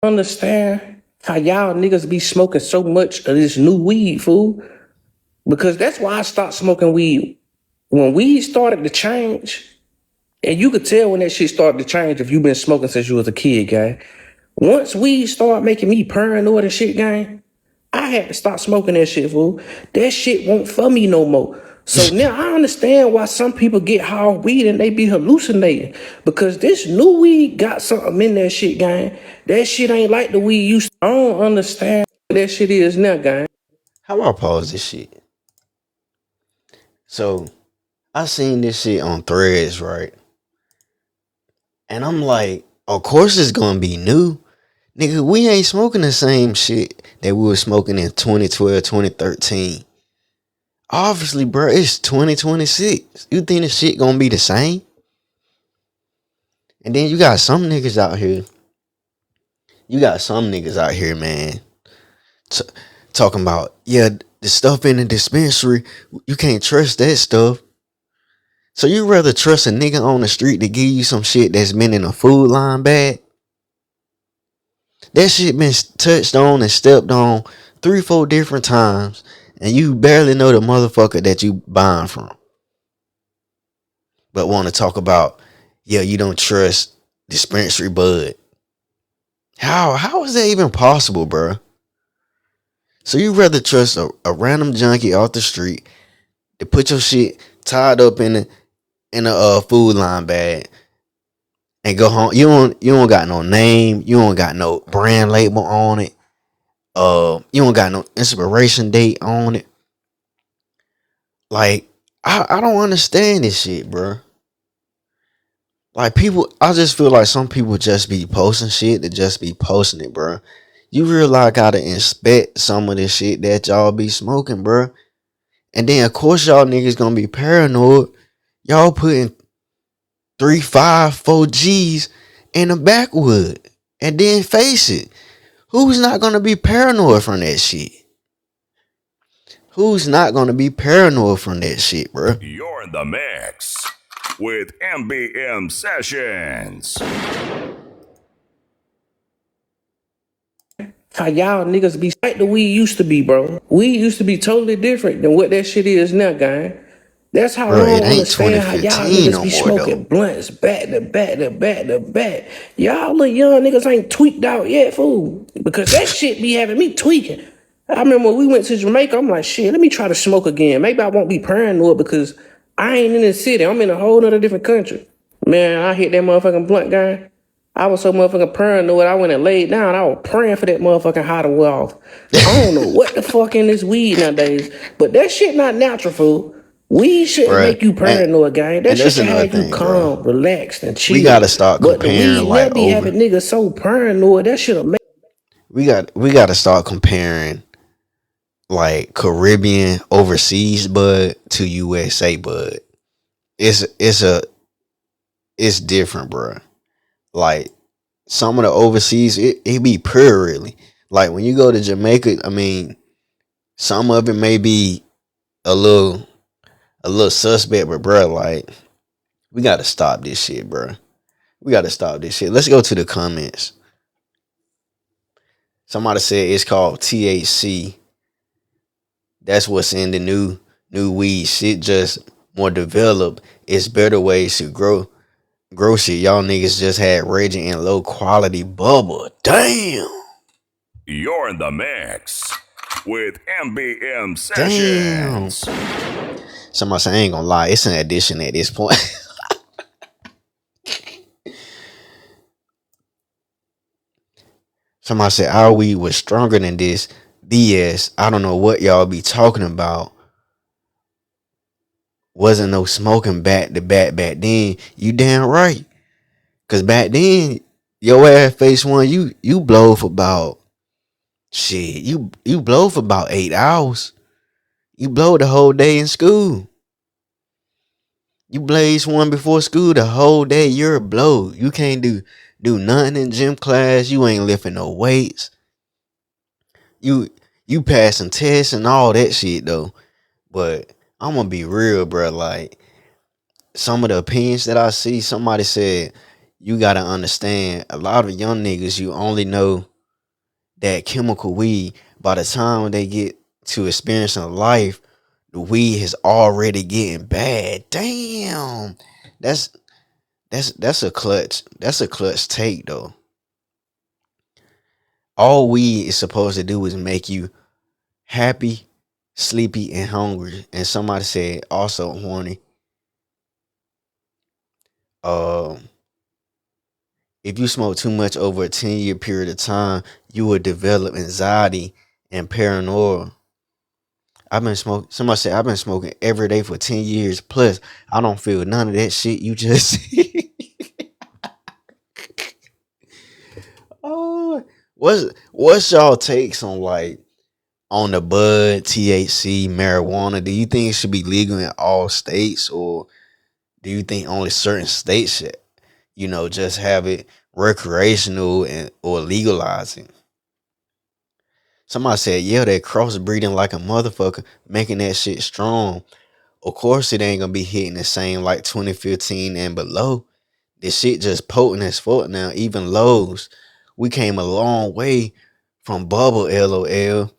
Understand how y'all niggas be smoking so much of this new weed, fool. Because that's why I stopped smoking weed. When weed started to change, and you could tell when that shit started to change if you've been smoking since you was a kid, gang. Once weed started making me paranoid and shit, gang, I had to stop smoking that shit, fool. That shit won't for me no more. So now I understand why some people get hard weed and they be hallucinating. Because this new weed got something in that shit, gang. That shit ain't like the weed used to. I don't understand what that shit is now, gang. How about I pause this shit? So I seen this shit on Threads, right? And I'm like, of course it's gonna be new. Nigga, we ain't smoking the same shit that we were smoking in 2012, 2013. Obviously, bro, it's 2026. You think the shit gonna be the same? And then you got some niggas out here. You got some niggas out here, man, t- talking about, yeah, the stuff in the dispensary, you can't trust that stuff. So you rather trust a nigga on the street to give you some shit that's been in a food line bag? That shit been touched on and stepped on 3, 4 different times, and you barely know the motherfucker that you buying from. But want to talk about, yeah, you don't trust dispensary bud. How is that even possible, bro? So you rather trust a random junkie off the street to put your shit tied up in a food line bag and go home. You don't got no name. You don't got no brand label on it. You don't got no inspiration date on it. Like, I don't understand this shit, bro. Like, people, I just feel like some people just be posting shit to just be posting it, bro. You realize gotta inspect some of this shit that y'all be smoking, bro. And then of course y'all niggas gonna be paranoid. Y'all putting 3, 5, 4 G's in the backwood. And then face it. Who's not gonna be paranoid from that shit? Who's not gonna be paranoid from that shit, bro? You're in the mix with MBM Sessions. How y'all niggas be like the weed used to be, bro. Weed used to be totally different than what that shit is now, gang. That's how I Bro, it don't ain't understand how y'all 2015 niggas no be more smoking though. blunts back to back to back to back. Y'all little young niggas ain't tweaked out yet, fool. Because that shit be having me tweaking. I remember when we went to Jamaica, I'm like, shit, let me try to smoke again. Maybe I won't be paranoid because I ain't in the city. I'm in a whole nother different country. Man, I hit that motherfucking blunt, guy. I was so motherfucking paranoid, I went and laid down. I was praying for that motherfucking high to wear off. I don't know what the fuck in this weed nowadays, but that shit not natural, fool. Weed shouldn't Bro. make you And paranoid, gang. That and shit that's should another have you thing, bro. calm, relaxed, and We chill. gotta start But the comparing weed now like be having niggas so paranoid, that shit'll make. we gotta start comparing like Caribbean overseas bud to USA bud. It's different, bro. Like some of the overseas, it be pure really. Like when you go to Jamaica, I mean, some of it may be a little a little suspect, but bro, like we gotta stop this shit, bro. We gotta stop this shit. Let's go to the comments. Somebody said it's called THC. That's what's in the new weed. Shit just more developed. It's better ways to grow shit. Y'all niggas just had raging and low quality bubble. Damn. You're in the mix with MBM Damn. Sessions. Somebody say I ain't gonna lie, it's an addition at this point. Somebody said our weed was stronger than this. BS. I don't know what y'all be talking about. Wasn't no smoking back then. You damn right. Cause back then, your ass face one, you blow for about shit. You blow for about 8 hours. You blow the whole day in school. You blaze one before school the whole day. You're a blow. You can't do nothing in gym class. You ain't lifting no weights. You you passing tests and all that shit though. But I'm gonna be real, bro. Like some of the opinions that I see, somebody said you gotta understand. A lot of young niggas, you only know that chemical weed, by the time they get to experiencing life, the weed is already getting bad. Damn. That's that's a clutch. That's a clutch take though. All weed is supposed to do is make you happy, sleepy, and hungry. And somebody said also horny. Um, if you smoke too much over a 10-year period of time, you will develop anxiety and paranoia. I've been smoking. Somebody said I've been smoking every day for 10 years plus. I don't feel none of that shit you just. Oh, what's y'all takes on like on the bud, THC, marijuana? Do you think it should be legal in all states, or do you think only certain states should, just have it recreational and or legalizing? Somebody said, yeah, they crossbreeding like a motherfucker, making that shit strong. Of course, it ain't gonna be hitting the same like 2015 and below. This shit just potent as fuck now. Even lows, we came a long way from bubble. LOL.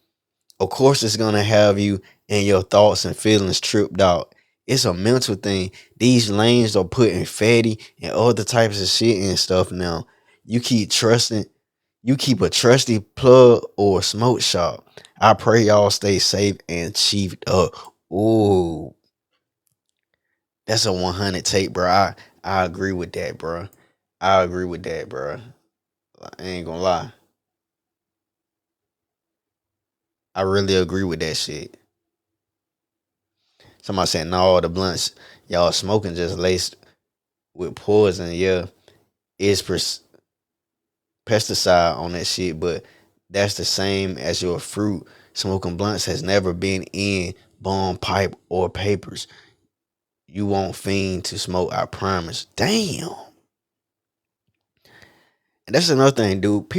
Of course, it's gonna have you and your thoughts and feelings tripped out. It's a mental thing. These lanes are putting fatty and other types of shit and stuff now. You keep trusting. You keep a trusty plug or a smoke shop. I pray y'all stay safe and chiefed up. Ooh, that's a 100 take, bro. I agree with that, bro. I agree with that, bro. I ain't gonna lie. I really agree with that shit. Somebody said, no, the blunts y'all smoking just laced with poison. Yeah, it's pesticide on that shit, but that's the same as your fruit. Smoking blunts has never been in bone pipe or papers. You won't fiend to smoke, I promise. Damn. And that's another thing, dude.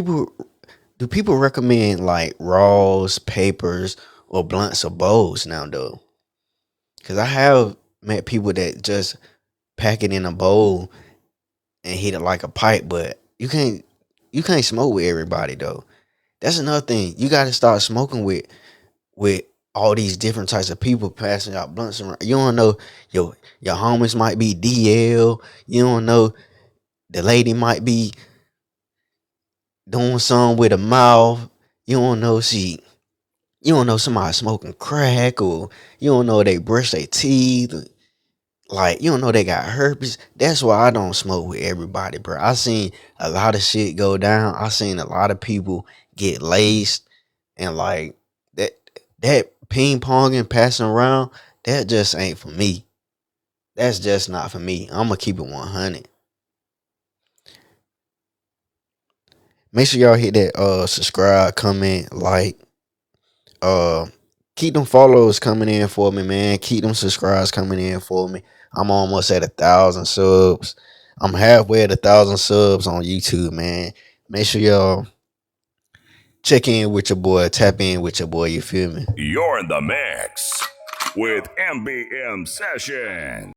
Do people recommend like raws, papers, or blunts or bowls now though? Cause I have met people that just pack it in a bowl and hit it like a pipe, but you can't smoke with everybody though. That's another thing. You gotta start smoking with all these different types of people passing out blunts around. You don't know your homies might be DL. You don't know the lady might be doing something with a mouth. You don't know you don't know somebody smoking crack, or you don't know they brush their teeth. Like, you don't know they got herpes. That's why I don't smoke with everybody, bro. I seen a lot of shit go down. I seen a lot of people get laced, and like that ping pong and passing around, that just ain't for me. That's just not for me. I'm gonna keep it 100. Make sure y'all hit that subscribe, comment, like, uh keep them follows coming in for me, man. Keep them subscribes coming in for me. I'm almost at 1,000 subs. I'm halfway at 1,000 subs on YouTube, man. Make sure y'all check in with your boy, tap in with your boy, you feel me? You're in the mix with MBM Session.